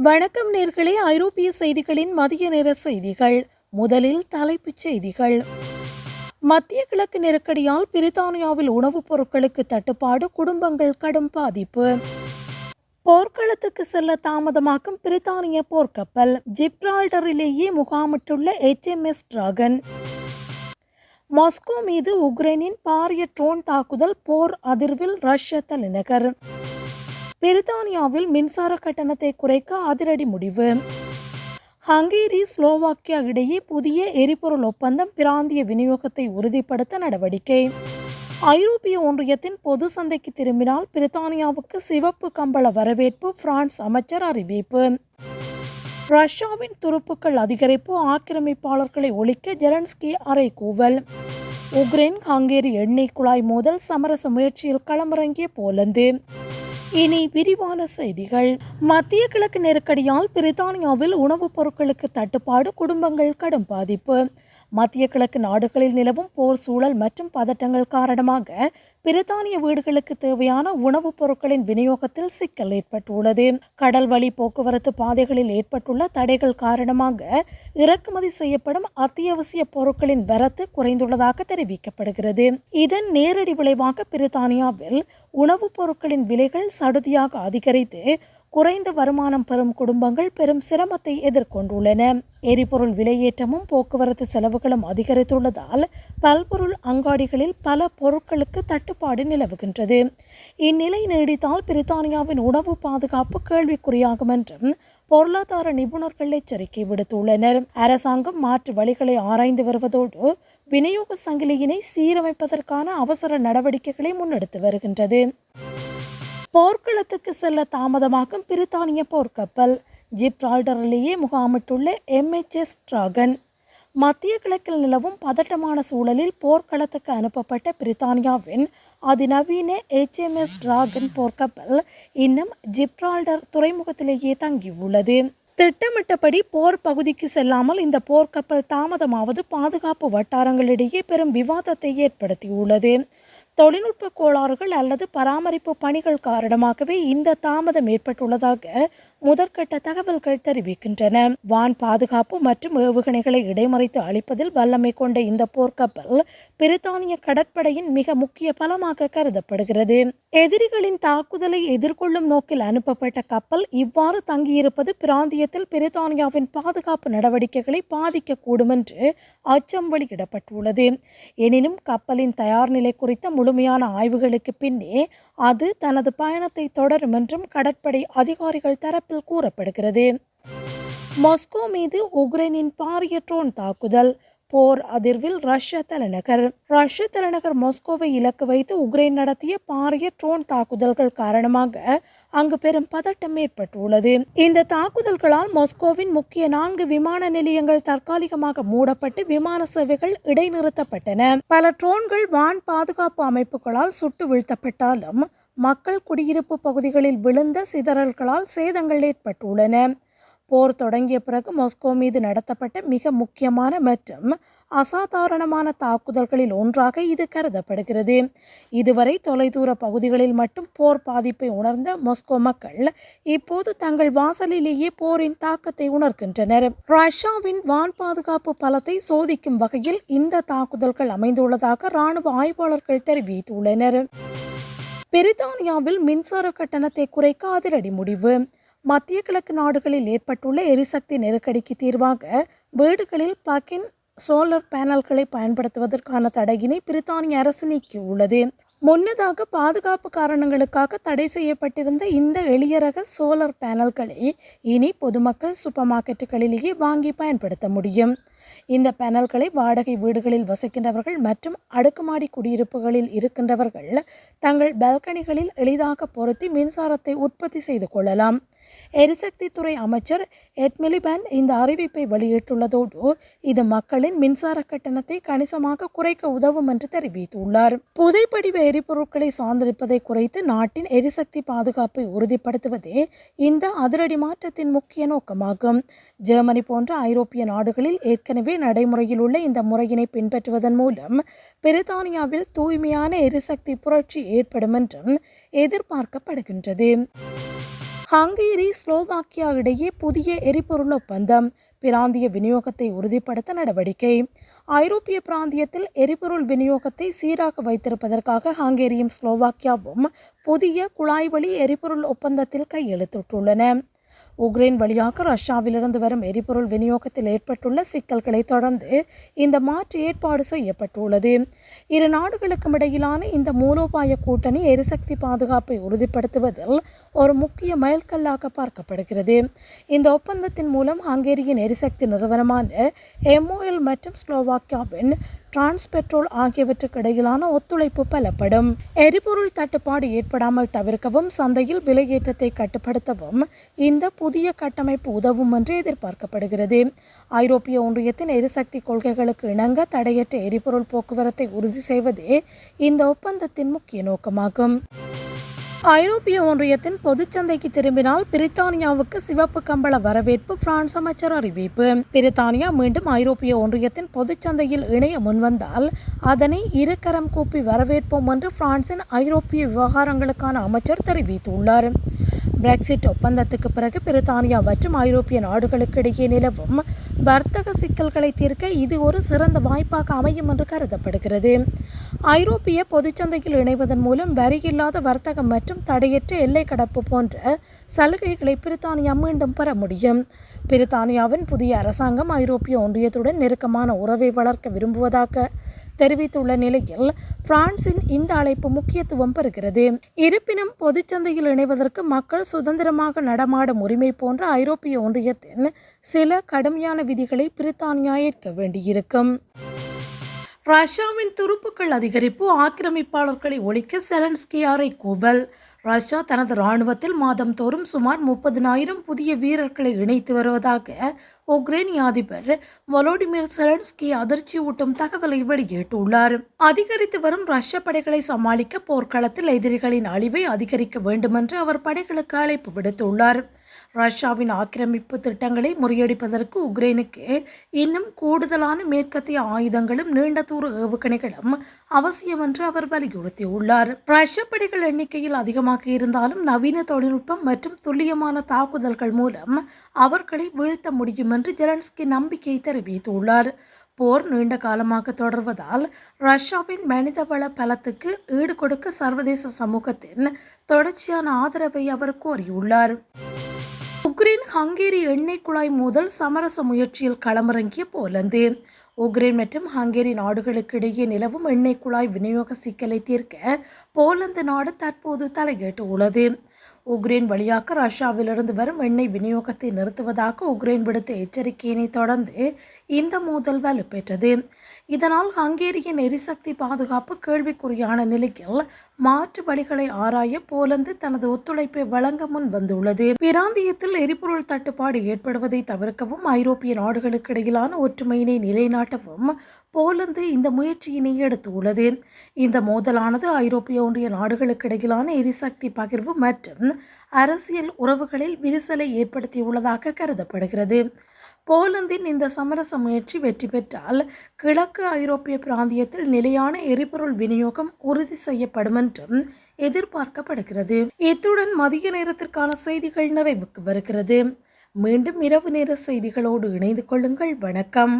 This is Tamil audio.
வணக்கம் நேர்களே. ஐரோப்பிய செய்திகளின் மதிய நேர செய்திகள். முதலில் தலைப்புச் செய்திகள். மத்திய கிழக்கு நெருக்கடியால் பிரித்தானியாவில் உணவுப் பொருட்களுக்கு தட்டுப்பாடு, குடும்பங்கள் கடும் பாதிப்பு. போர்க்களத்துக்கு செல்ல தாமதமாக்கும் பிரித்தானிய போர்க்கப்பல். ஜிப்ரால்டரிலேயே முகாமிட்டுள்ள HMS டிராகன். மாஸ்கோ மீது உக்ரைனின் பாரிய ட்ரோன் தாக்குதல், போர் அதிர்வில் ரஷ்ய தலைநகர். பிரித்தானியாவில் மின்சார கட்டணத்தை குறைக்க அதிரடி முடிவு. ஹங்கேரி ஸ்லோவாக்கியா இடையே புதிய எரிபொருள் ஒப்பந்தம், பிராந்திய விநியோகத்தை உறுதிப்படுத்த நடவடிக்கை. ஐரோப்பிய ஒன்றியத்தின் பொது சந்தைக்கு திரும்பினால் பிரித்தானியாவுக்கு சிவப்பு கம்பள வரவேற்பு, பிரான்ஸ் அமைச்சர் அறிவிப்பு. ரஷ்யாவின் துருப்புக்கள் அதிகரிப்பு, ஆக்கிரமிப்பாளர்களை ஒழிக்க ஜெலன்ஸ்கி அறைகூவல். உக்ரைன் ஹங்கேரி எண்ணெய் குழாய் மோதல், சமரச முயற்சியில் களமிறங்கிய போலந்து. இனி விரிவான செய்திகள். மத்திய கிழக்கு நெருக்கடியால் பிரித்தானியாவில் உணவுப் பொருட்களுக்கு தட்டுப்பாடு, குடும்பங்கள் கடும் பாதிப்பு. மத்திய கிழக்கு நாடுகளில் நிலவும் போர் சூழல் மற்றும் பதட்டங்கள் காரணமாக பிரித்தானிய வீடுகளுக்கு தேவையான உணவுப் பொருட்களின் விநியோகத்தில் சிக்கல் ஏற்பட்டுள்ளது. கடல் வழி போக்குவரத்து பாதைகளில் ஏற்பட்டுள்ள தடைகள் காரணமாக இறக்குமதி செய்யப்படும் அத்தியாவசிய பொருட்களின் வரத்து குறைந்துள்ளதாக தெரிவிக்கப்படுகிறது. இதன் நேரடி விளைவாக பிரித்தானியாவில் உணவுப் பொருட்களின் விலைகள் சடுதியாக அதிகரித்து குறைந்த வருமானம் பெறும் குடும்பங்கள் பெரும் சிரமத்தை எதிர்கொண்டுள்ளன. எரிபொருள் விலையேற்றமும் போக்குவரத்து செலவுகளும் அதிகரித்துள்ளதால் பல்பொருள் அங்காடிகளில் பல பொருட்களுக்கு தட்டுப்பாடு நிலவுகின்றது. இந்நிலை நீடித்தால் பிரித்தானியாவின் உணவு பாதுகாப்பு கேள்விக்குறியாகும் என்றும் பொருளாதார நிபுணர்கள் எச்சரிக்கை விடுத்துள்ளனர். அரசாங்கம் மாற்று வழிகளை ஆராய்ந்து வருவதோடு விநியோக சங்கிலியினை சீரமைப்பதற்கான அவசர நடவடிக்கைகளை முன்னெடுத்து வருகின்றது. போர்க்களத்துக்கு செல்ல தாமதமாக்கும் பிரித்தானிய போர்க்கப்பல். ஜிப்ரால்டரிலேயே முகாமிட்டுள்ள MHS டிராகன். மத்திய கிழக்கில் நிலவும் பதட்டமான சூழலில் போர்க்களத்துக்கு அனுப்பப்பட்ட பிரித்தானியாவின் அதிநவீன HMS டிராகன் போர்க்கப்பல் இன்னும் ஜிப்ரால்டர் துறைமுகத்திலேயே தங்கியுள்ளது. திட்டமிட்டபடி போர் பகுதிக்கு செல்லாமல் இந்த போர்க்கப்பல் தாமதமாவது பாதுகாப்பு வட்டாரங்களிடையே பெரும் விவாதத்தை ஏற்படுத்தியுள்ளது. தொழில்நுட்ப கோளாறுகள் அல்லது பராமரிப்பு பணிகள் காரணமாகவே இந்த தாமதம் ஏற்பட்டுள்ளதாக முதற்கட்ட தகவல்கள் தெரிவிக்கின்றன. வான் பாதுகாப்பு மற்றும் ஏவுகணைகளை இடைமறித்து அளிப்பதில் வல்லமை கொண்ட இந்த போர்க்கப்பல் பிரித்தானிய கடற்படையின் மிக முக்கிய பலமாக கருதப்படுகிறது. எதிரிகளின் தாக்குதலை எதிர்கொள்ளும் நோக்கில் அனுப்பப்பட்ட கப்பல் இவ்வாறு தங்கியிருப்பது பிராந்தியத்தில் பிரித்தானியாவின் பாதுகாப்பு நடவடிக்கைகளை பாதிக்கக்கூடும் என்று அச்சம் வெளியிடப்பட்டுள்ளது. எனினும் கப்பலின் தயார் நிலை குறித்த முழுமையான ஆய்வுகளுக்கு பின்னே அது தனது பயணத்தை தொடரும் என்றும் கடற்படை அதிகாரிகள் தரப்பில் கூறப்படுகிறது. மாஸ்கோ மீது உக்ரைனின் பாரிய ட்ரோன் தாக்குதல், போர் அதிர்வில் ரஷ்ய தலைநகர். ரஷ்ய தலைநகர் மாஸ்கோவை இலக்கு வைத்து உக்ரைன் நடத்திய பாரிய ட்ரோன் தாக்குதல்கள் காரணமாக அங்கு பெரும் பதட்டம் ஏற்பட்டுள்ளது. இந்த தாக்குதல்களால் மாஸ்கோவின் முக்கிய 4 விமான நிலையங்கள் தற்காலிகமாக மூடப்பட்டு விமான சேவைகள் இடைநிறுத்தப்பட்டன. பல ட்ரோன்கள் வான் பாதுகாப்பு அமைப்புகளால் சுட்டு வீழ்த்தப்பட்டாலும் மக்கள் குடியிருப்பு பகுதிகளில் விழுந்த சிதறல்களால் சேதங்கள் ஏற்பட்டுள்ளன. போர் தொடங்கிய பிறகு மாஸ்கோ மீது நடத்தப்பட்ட மிக முக்கியமான மற்றும் அசாதாரணமான தாக்குதல்களில் ஒன்றாக இது கருதப்படுகிறது. இதுவரை தொலைதூர பகுதிகளில் மட்டும் போர் பாதிப்பை உணர்ந்த மாஸ்கோ மக்கள் இப்போது தங்கள் வாசலிலேயே போரின் தாக்கத்தை உணர்கின்றனர். ரஷ்யாவின் வான் பாதுகாப்பு பலத்தை சோதிக்கும் வகையில் இந்த தாக்குதல்கள் அமைந்துள்ளதாக இராணுவ ஆய்வாளர்கள் தெரிவித்துள்ளனர். பிரித்தானியாவில் மின்சார கட்டணத்தை குறைக்க அதிரடி முடிவு. மத்திய கிழக்கு நாடுகளில் ஏற்பட்டுள்ள எரிசக்தி நெருக்கடிக்கு தீர்வாக வீடுகளில் பகின் சோலார் பேனல்களை பயன்படுத்துவதற்கான தடையினை பிரித்தானிய அரசு நீக்கியுள்ளது. முன்னதாக பாதுகாப்பு காரணங்களுக்காக தடை செய்யப்பட்டிருந்த இந்த எளிய ரக சோலார் பேனல்களை இனி பொதுமக்கள் சூப்பர் மார்க்கெட்டுகளிலேயே வாங்கி பயன்படுத்த முடியும். இந்த பேனல்களை வாடகை வீடுகளில் வசிக்கின்றவர்கள் மற்றும் அடுக்குமாடி குடியிருப்புகளில் இருக்கின்றவர்கள் தங்கள் பால்கனிகளில் எளிதாக பொருத்தி மின்சாரத்தை உற்பத்தி செய்து கொள்ளலாம். எரிசக்தி துறை அமைச்சர் எட் மிலிபண்ட் இந்த அறிவிப்பை வெளியிட்டுள்ளதோடு இது மக்களின் மின்சார கட்டணத்தை கணிசமாக குறைக்க உதவும் என்று தெரிவித்துள்ளார். புதைப்படிவ எரிபொருட்களை சார்ந்திருப்பதை குறைத்து நாட்டின் எரிசக்தி பாதுகாப்பை உறுதிப்படுத்துவதே இந்த அதிரடி மாற்றத்தின் முக்கிய நோக்கமாகும். ஜெர்மனி போன்ற ஐரோப்பிய நாடுகளில் ஏற்கனவே நடைமுறையில் உள்ள இந்த முறையினை பின்பற்றுவதன் மூலம் பிரித்தானியாவில் தூய்மையான எரிசக்தி புரட்சி ஏற்படும் என்றும் எதிர்பார்க்கப்படுகின்றது. ஹங்கேரி ஸ்லோவாக்கியா இடையே புதிய எரிபொருள் ஒப்பந்தம், பிராந்திய விநியோகத்தை உறுதிப்படுத்த நடவடிக்கை. ஐரோப்பிய பிராந்தியத்தில் எரிபொருள் விநியோகத்தை சீராக வைத்திருப்பதற்காக ஹங்கேரியும் ஸ்லோவாக்கியாவும் புதிய குழாய் வழி எரிபொருள் ஒப்பந்தத்தில் கையெழுத்திட்டுள்ளன. உக்ரைன் வழியாக ரஷ்யாவிலிருந்து வரும் எரிபொருள் விநியோகத்தில் ஏற்பட்டுள்ள சிக்கல்களை தொடர்ந்து இந்த மாற்று ஏற்பாடு செய்யப்பட்டுள்ளது. இரு நாடுகளுக்கும் இடையிலான இந்த மூலோபாய கூட்டணி எரிசக்தி பாதுகாப்பை உறுதிப்படுத்துவதில் ஒரு முக்கிய மைல்கல்லாக பார்க்கப்படுகிறது. இந்த ஒப்பந்தத்தின் மூலம் ஹங்கேரியின் எரிசக்தி நிறுவனமான எம்ஓஎல் மற்றும் ஸ்லோவாக்கியாவின் டிரான்ஸ்பெட்ரோல் ஆகியவற்றுக்கு இடையிலான ஒத்துழைப்பு பலப்படும். எரிபொருள் தட்டுப்பாடு ஏற்படாமல் தவிர்க்கவும் சந்தையில் விலையேற்றத்தை கட்டுப்படுத்தவும் இந்த புதிய கட்டமைப்பு உதவும் என்று எதிர்பார்க்கப்படுகிறது. ஐரோப்பிய ஒன்றியத்தின் எரிசக்தி கொள்கைகளுக்கு இணங்க தடையற்ற எரிபொருள் போக்குவரத்தை உறுதி செய்வதே இந்த ஒப்பந்தத்தின் முக்கிய நோக்கமாகும். ஐரோப்பிய ஒன்றியத்தின் பொதுச்சந்தைக்கு திரும்பினால் பிரித்தானியாவுக்கு சிவப்பு கம்பள வரவேற்பு, பிரான்ஸ் அமைச்சர் அறிவிப்பு. பிரித்தானியா மீண்டும் ஐரோப்பிய ஒன்றியத்தின் பொதுச்சந்தையில் இணைய முன்வந்தால் அதனை இருகரம் கூப்பி வரவேற்போம் என்று பிரான்சின் ஐரோப்பிய விவகாரங்களுக்கான அமைச்சர் தெரிவித்துள்ளார். பிரெக்சிட் ஒப்பந்தத்துக்கு பிறகு பிரித்தானியா மற்றும் ஐரோப்பிய நாடுகளுக்கு இடையே நிலவும் வர்த்தக சிக்கல்களை தீர்க்க இது ஒரு சிறந்த வாய்ப்பாக அமையும் என்று கருதப்படுகிறது. ஐரோப்பிய பொதுச்சந்தையில் இணைவதன் மூலம் வரியில்லாத வர்த்தகம் மற்றும் தடையற்ற எல்லை கடப்பு போன்ற சலுகைகளை பிரித்தானியா மீண்டும் பெற முடியும். பிரித்தானியாவின் புதிய அரசாங்கம் ஐரோப்பிய ஒன்றியத்துடன் நெருக்கமான உறவை வளர்க்க விரும்புவதாக தெரிவித்துள்ள நிலையில் பிரான்சின் இந்த அழைப்பு முக்கியத்துவம் பெறுகிறது. இருப்பினும் பொதுச்சந்தையில் இணைவதற்கு மக்கள் சுதந்திரமாக நடமாடும் உரிமை போன்ற ஐரோப்பிய ஒன்றியத்தின் சில கடுமையான விதிகளை பிரித்தானியா ஏற்க வேண்டியிருக்கும். ரஷ்யாவின் துருப்புக்கள் அதிகரிப்பு, ஆக்கிரமிப்பாளர்களை ஒழிக்க செலன்ஸ்கி அறைகூவல். ரஷ்யா தனது இராணுவத்தில் மாதம் தோறும் சுமார் 30,000 புதிய வீரர்களை இணைத்து வருவதாக உக்ரைனிய அதிபர் வொலோடிமிர் செலன்ஸ்கி அதிர்ச்சியூட்டும் தகவலை வெளியிட்டுள்ளார். அதிகரித்து வரும் ரஷ்ய படைகளை சமாளிக்க போர்க்களத்தில் எதிரிகளின் அழிவை அதிகரிக்க வேண்டுமென்று அவர் படைகளுக்கு அழைப்பு விடுத்துள்ளார். ரஷ்யாவின் ஆக்கிரமிப்பு திட்டங்களை முறியடிப்பதற்கு உக்ரைனுக்கு இன்னும் கூடுதலான மேற்கத்திய ஆயுதங்களும் நீண்ட தூர ஏவுகணைகளும் அவசியம் என்று அவர் வலியுறுத்தியுள்ளார். ரஷ்ய படைகள் எண்ணிக்கையில் அதிகமாக இருந்தாலும் நவீன தொழில்நுட்பம் மற்றும் துல்லியமான தாக்குதல்கள் மூலம் அவர்களை வீழ்த்த முடியும் என்று ஜெலன்ஸ்கி நம்பிக்கை தெரிவித்துள்ளார். போர் நீண்ட காலமாக தொடர்வதால் ரஷ்யாவின் மனிதவள பலத்துக்கு ஈடுகொடுக்க சர்வதேச சமூகத்தின் தொடர்ச்சியான ஆதரவை அவர் கோரியுள்ளார். உக்ரைன் ஹங்கேரி எண்ணெய் குழாய் மோதல் சமரச முயற்சியில் களமிறங்கிய போலந்து. உக்ரைன் மற்றும் ஹங்கேரி நாடுகளுக்கு இடையே நிலவும் எண்ணெய் குழாய் விநியோக சிக்கலை தீர்க்க போலந்து நாடு தற்போது தலையிட்டுள்ளது. உக்ரைன் வழியாக ரஷ்யாவிலிருந்து வரும் எண்ணெய் விநியோகத்தை நிறுத்துவதாக உக்ரைன் விடுத்த எச்சரிக்கையினை தொடர்ந்து இந்த மோதல் வலுப்பெற்றது. இதனால் ஹங்கேரியின் எரிசக்தி பாதுகாப்பு கேள்விக்குறியான நிலையில் மாற்று வழிகளை ஆராய போலந்து தனது ஒத்துழைப்பை வழங்க முன் வந்துள்ளது. பிராந்தியத்தில் எரிபொருள் தட்டுப்பாடு ஏற்படுவதை தவிர்க்கவும் ஐரோப்பிய நாடுகளுக்கு இடையிலான ஒற்றுமையினை நிலைநாட்டவும் போலந்து இந்த முயற்சியினை எடுத்துள்ளது. இந்த மோதலானது ஐரோப்பிய ஒன்றிய நாடுகளுக்கு இடையிலான எரிசக்தி பகிர்வு மற்றும் அரசியல் உறவுகளில் விரிசலை ஏற்படுத்தியுள்ளதாக கருதப்படுகிறது. போலந்தின் இந்த சமரச முயற்சி வெற்றி பெற்றால் கிழக்கு ஐரோப்பிய பிராந்தியத்தில் நிலையான எரிபொருள் விநியோகம் உறுதி செய்யப்படும் என்றும் எதிர்பார்க்கப்படுகிறது. இத்துடன் மதிய நேரத்திற்கான செய்திகள் நிறைவுக்கு வருகிறது. மீண்டும் இரவு நேர செய்திகளோடு இணைந்து கொள்ளுங்கள். வணக்கம்.